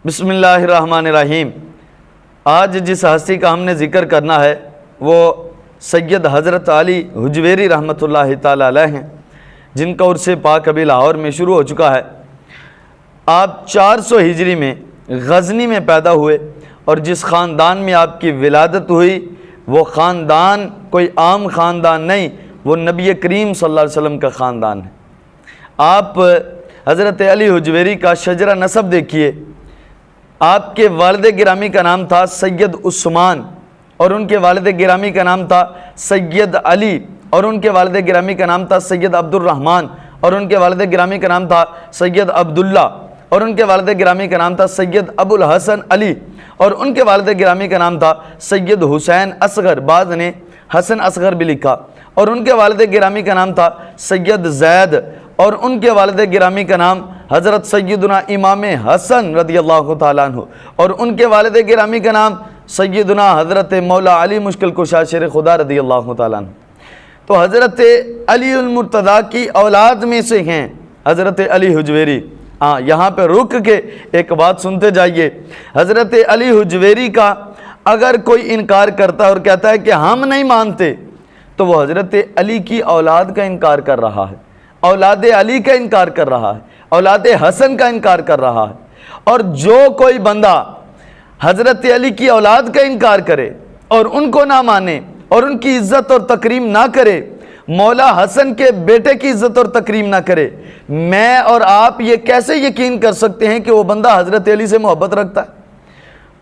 بسم اللہ الرحمن الرحیم۔ آج جس ہستی کا ہم نے ذکر کرنا ہے وہ سید حضرت علی حجویری رحمۃ اللہ تعالیٰ علیہ ہیں، جن کا عرص پاک ابھی لاہور میں شروع ہو چکا ہے۔ آپ 400 ہجری میں غزنی میں پیدا ہوئے اور جس خاندان میں آپ کی ولادت ہوئی وہ خاندان کوئی عام خاندان نہیں، وہ نبی کریم صلی اللہ علیہ وسلم کا خاندان ہے۔ آپ حضرت علی حجویری کا شجرہ نسب دیکھیے۔ آپ کے والد گرامی کا نام تھا سید عثمان، اور ان کے والد گرامی کا نام تھا سید علی، اور ان کے والد گرامی کا نام تھا سید عبد الرحمن، اور ان کے والد گرامی کا نام تھا سید عبداللہ، اور ان کے والد گرامی کا نام تھا سید ابو الحسن علی، اور ان کے والد گرامی کا نام تھا سید حسین اصغر، بعض نے حسن اصغر بھی لکھا، اور ان کے والد گرامی کا نام تھا سید زید، اور ان کے والد گرامی کا نام حضرت سیدنا امام حسن رضی اللہ تعالیٰ عنہ، اور ان کے والد گرامی کا نام سیدنا حضرت مولا علی مشکل کشا شیر خدا رضی اللہ تعالیٰ عنہ۔ تو حضرت علی المرتضیٰ کی اولاد میں سے ہیں حضرت علی حجویری۔ یہاں پہ رک کے ایک بات سنتے جائیے۔ حضرت علی حجویری کا اگر کوئی انکار کرتا ہے اور کہتا ہے کہ ہم نہیں مانتے، تو وہ حضرت علی کی اولاد کا انکار کر رہا ہے، اولاد علی کا انکار کر رہا ہے، اولاد حسن کا انکار کر رہا ہے۔ اور جو کوئی بندہ حضرت علی کی اولاد کا انکار کرے اور ان کو نہ مانے اور ان کی عزت اور تکریم نہ کرے، مولا حسن کے بیٹے کی عزت اور تکریم نہ کرے، میں اور آپ یہ کیسے یقین کر سکتے ہیں کہ وہ بندہ حضرت علی سے محبت رکھتا ہے،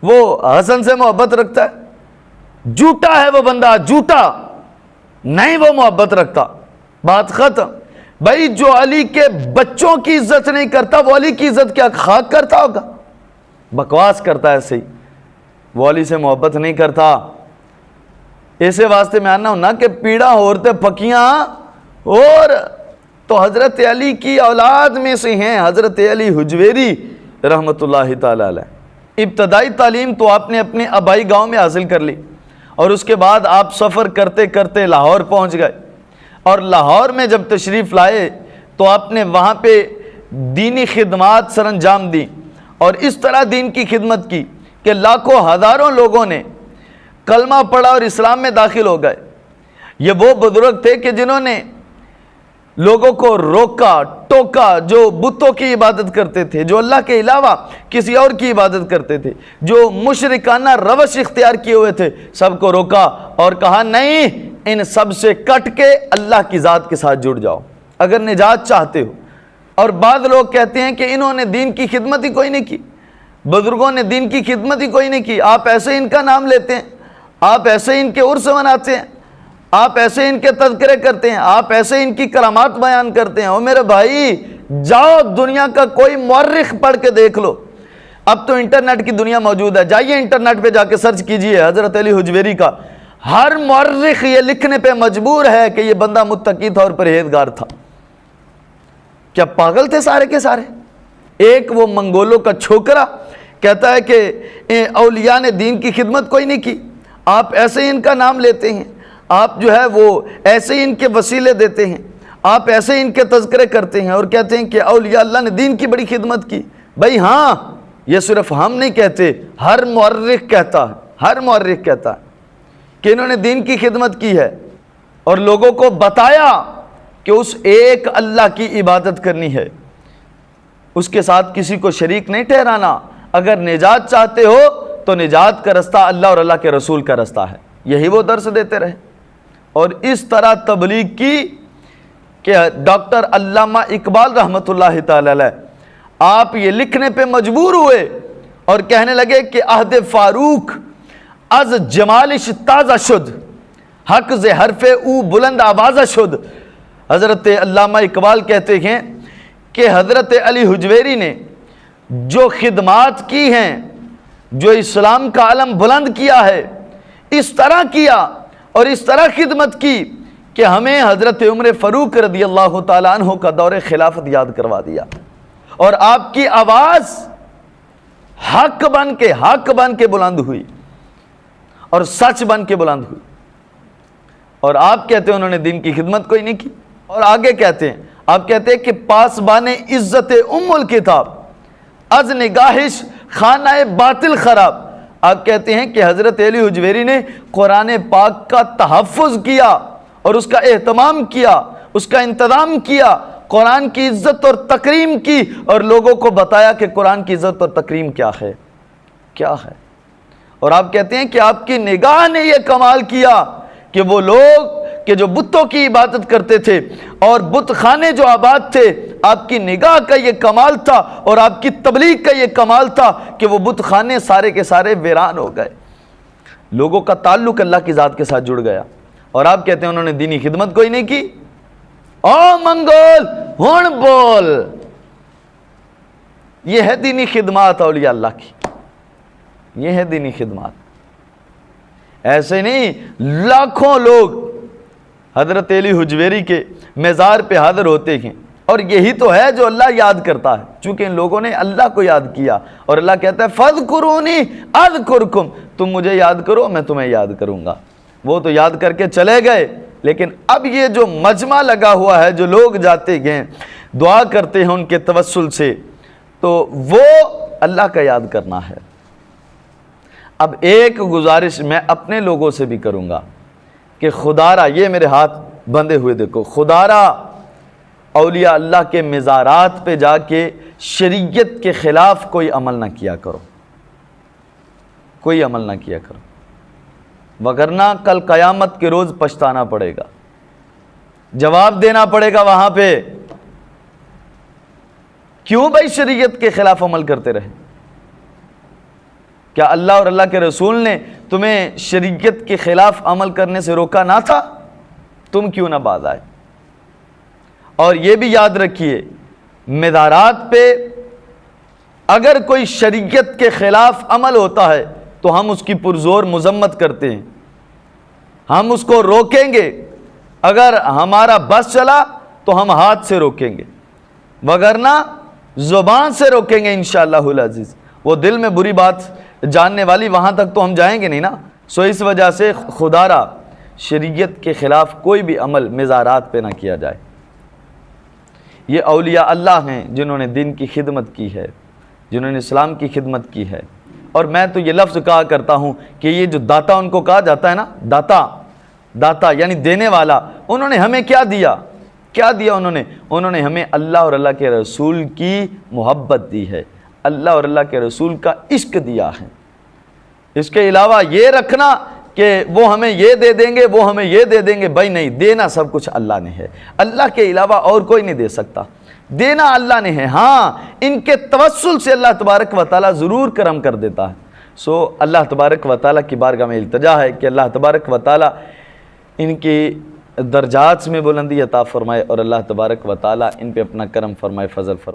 وہ حسن سے محبت رکھتا ہے؟ جھوٹا ہے وہ بندہ، جھوٹا نہیں وہ محبت رکھتا، بات ختم۔ بھائی جو علی کے بچوں کی عزت نہیں کرتا وہ علی کی عزت کیا خاک کرتا ہوگا؟ بکواس کرتا ہے ایسے ہی، وہ علی سے محبت نہیں کرتا۔ ایسے واسطے میں آنا ہوں نا کہ پیڑا ہورتے پکیاں، اور تو حضرت علی کی اولاد میں سے ہیں حضرت علی حجویری رحمۃ اللہ تعالی علیہ۔ ابتدائی تعلیم تو آپ نے اپنے آبائی گاؤں میں حاصل کر لی، اور اس کے بعد آپ سفر کرتے کرتے لاہور پہنچ گئے، اور لاہور میں جب تشریف لائے تو آپ نے وہاں پہ دینی خدمات سر انجام دی، اور اس طرح دین کی خدمت کی کہ لاکھوں ہزاروں لوگوں نے کلمہ پڑھا اور اسلام میں داخل ہو گئے۔ یہ وہ بزرگ تھے کہ جنہوں نے لوگوں کو روکا ٹوکا، جو بتوں کی عبادت کرتے تھے، جو اللہ کے علاوہ کسی اور کی عبادت کرتے تھے، جو مشرکانہ روش اختیار کیے ہوئے تھے، سب کو روکا اور کہا نہیں، ان سب سے کٹ کے اللہ کی ذات کے ساتھ جڑ جاؤ اگر نجات چاہتے ہو۔ اور بعض لوگ کہتے ہیں کہ انہوں نے دین کی خدمت ہی کوئی نہیں کی، بزرگوں نے دین کی خدمت ہی کوئی نہیں کی، آپ ایسے ان کا نام لیتے ہیں، آپ ایسے ان کے عرس مناتے ہیں، آپ ایسے ان کے تذکرے کرتے ہیں، آپ ایسے ان کی کرامات بیان کرتے ہیں۔ او میرے بھائی، جاؤ دنیا کا کوئی مورخ پڑھ کے دیکھ لو، اب تو انٹرنیٹ کی دنیا موجود ہے، جائیے انٹرنیٹ پہ جا کے سرچ کیجئے حضرت علی حجویری کا، ہر مورخ یہ لکھنے پہ مجبور ہے کہ یہ بندہ متقی تھا اور پرہیزگار تھا۔ کیا پاگل تھے سارے کے سارے؟ ایک وہ منگولوں کا چھوکرا کہتا ہے کہ اولیاء نے دین کی خدمت کوئی نہیں کی، آپ ایسے ہی ان کا نام لیتے ہیں، آپ جو ہے وہ ایسے ہی ان کے وسیلے دیتے ہیں، آپ ایسے ہی ان کے تذکرے کرتے ہیں اور کہتے ہیں کہ اولیاء اللہ نے دین کی بڑی خدمت کی۔ بھائی ہاں، یہ صرف ہم نہیں کہتے، ہر مورخ کہتا ہے، ہر مورخ کہتا ہے کہ انہوں نے دین کی خدمت کی ہے، اور لوگوں کو بتایا کہ اس ایک اللہ کی عبادت کرنی ہے، اس کے ساتھ کسی کو شریک نہیں ٹھہرانا، اگر نجات چاہتے ہو تو نجات کا رستہ اللہ اور اللہ کے رسول کا رستہ ہے، یہی وہ درس دیتے رہے۔ اور اس طرح تبلیغ کی کہ ڈاکٹر علامہ اقبال رحمۃ اللہ تعالی علیہ آپ یہ لکھنے پہ مجبور ہوئے اور کہنے لگے کہ عہد فاروق از جمالش تازہ شد، حق ز حرف او بلند آوازہ شد۔ حضرت علامہ اقبال کہتے ہیں کہ حضرت علی حجویری نے جو خدمات کی ہیں، جو اسلام کا علم بلند کیا ہے، اس طرح کیا اور اس طرح خدمت کی کہ ہمیں حضرت عمر فاروق رضی اللہ تعالیٰ عنہ کا دور خلافت یاد کروا دیا، اور آپ کی آواز حق بن کے بلند ہوئی اور سچ بن کے بلند ہوئی، اور آپ کہتے ہیں انہوں نے دین کی خدمت کوئی نہیں کی۔ اور آگے کہتے ہیں، آپ کہتے ہیں کہ پاسبان عزت ام الکتاب از نگاہش خانہ باطل خراب۔ آپ کہتے ہیں کہ حضرت علی حجویری نے قرآن پاک کا تحفظ کیا اور اس کا اہتمام کیا، اس کا انتظام کیا، قرآن کی عزت اور تکریم کی، اور لوگوں کو بتایا کہ قرآن کی عزت اور تکریم کیا ہے، کیا ہے۔ اور آپ کہتے ہیں کہ آپ کی نگاہ نے یہ کمال کیا کہ وہ لوگ کہ جو بتوں کی عبادت کرتے تھے اور بت خانے جو آباد تھے، آپ کی نگاہ کا یہ کمال تھا اور آپ کی تبلیغ کا یہ کمال تھا کہ وہ بت خانے سارے کے سارے ویران ہو گئے، لوگوں کا تعلق اللہ کی ذات کے ساتھ جڑ گیا۔ اور آپ کہتے ہیں انہوں نے دینی خدمت کوئی نہیں کی۔ او منگول ہن بول، یہ ہے دینی خدمات اولیاء اللہ کی، یہ ہے دینی خدمات۔ ایسے نہیں لاکھوں لوگ حضرت علی حجویری کے مزار پہ حاضر ہوتے ہیں، اور یہی تو ہے جو اللہ یاد کرتا ہے، چونکہ ان لوگوں نے اللہ کو یاد کیا، اور اللہ کہتا ہے فَاذْكُرُونِي أَذْكُرْكُمْ، تم مجھے یاد کرو میں تمہیں یاد کروں گا۔ وہ تو یاد کر کے چلے گئے، لیکن اب یہ جو مجمع لگا ہوا ہے، جو لوگ جاتے گئے دعا کرتے ہیں ان کے توسل سے، تو وہ اللہ کا یاد کرنا ہے۔ اب ایک گزارش میں اپنے لوگوں سے بھی کروں گا کہ خدا را، یہ میرے ہاتھ بندھے ہوئے دیکھو، خدا را اولیاء اللہ کے مزارات پہ جا کے شریعت کے خلاف کوئی عمل نہ کیا کرو، کوئی عمل نہ کیا کرو، وگرنہ کل قیامت کے روز پچھتانا پڑے گا، جواب دینا پڑے گا وہاں پہ۔ کیوں بھائی شریعت کے خلاف عمل کرتے رہے؟ کیا اللہ اور اللہ کے رسول نے تمہیں شریعت کے خلاف عمل کرنے سے روکا نہ تھا؟ تم کیوں نہ باز آئے؟ اور یہ بھی یاد رکھیے، مزارات پہ اگر کوئی شریعت کے خلاف عمل ہوتا ہے تو ہم اس کی پرزور مذمت کرتے ہیں، ہم اس کو روکیں گے، اگر ہمارا بس چلا تو ہم ہاتھ سے روکیں گے، وگرنہ زبان سے روکیں گے انشاءاللہ العزیز۔ وہ دل میں بری بات جاننے والی وہاں تک تو ہم جائیں گے نہیں نا۔ سو اس وجہ سے خدا را شریعت کے خلاف کوئی بھی عمل مزارات پہ نہ کیا جائے۔ یہ اولیاء اللہ ہیں جنہوں نے دین کی خدمت کی ہے، جنہوں نے اسلام کی خدمت کی ہے۔ اور میں تو یہ لفظ کہا کرتا ہوں کہ یہ جو داتا ان کو کہا جاتا ہے نا، داتا یعنی دینے والا، انہوں نے ہمیں کیا دیا؟ کیا دیا انہوں نے ہمیں اللہ اور اللہ کے رسول کی محبت دی ہے، اللہ اور اللہ کے رسول کا عشق دیا ہے۔ اس کے علاوہ یہ رکھنا کہ وہ ہمیں یہ دے دیں گے، وہ ہمیں یہ دے دیں گے، بھائی نہیں، دینا سب کچھ اللہ نے ہے، اللہ کے علاوہ اور کوئی نہیں دے سکتا، دینا اللہ نے ہے۔ ہاں ان کے توسل سے اللہ تبارک و تعالیٰ ضرور کرم کر دیتا ہے۔ سو اللہ تبارک و تعالیٰ کی بارگاہ میں التجا ہے کہ اللہ تبارک و تعالیٰ ان کی درجات میں بلندی عطا فرمائے، اور اللہ تبارک و تعالیٰ ان پہ اپنا کرم فرمائے، فضل فرمائے۔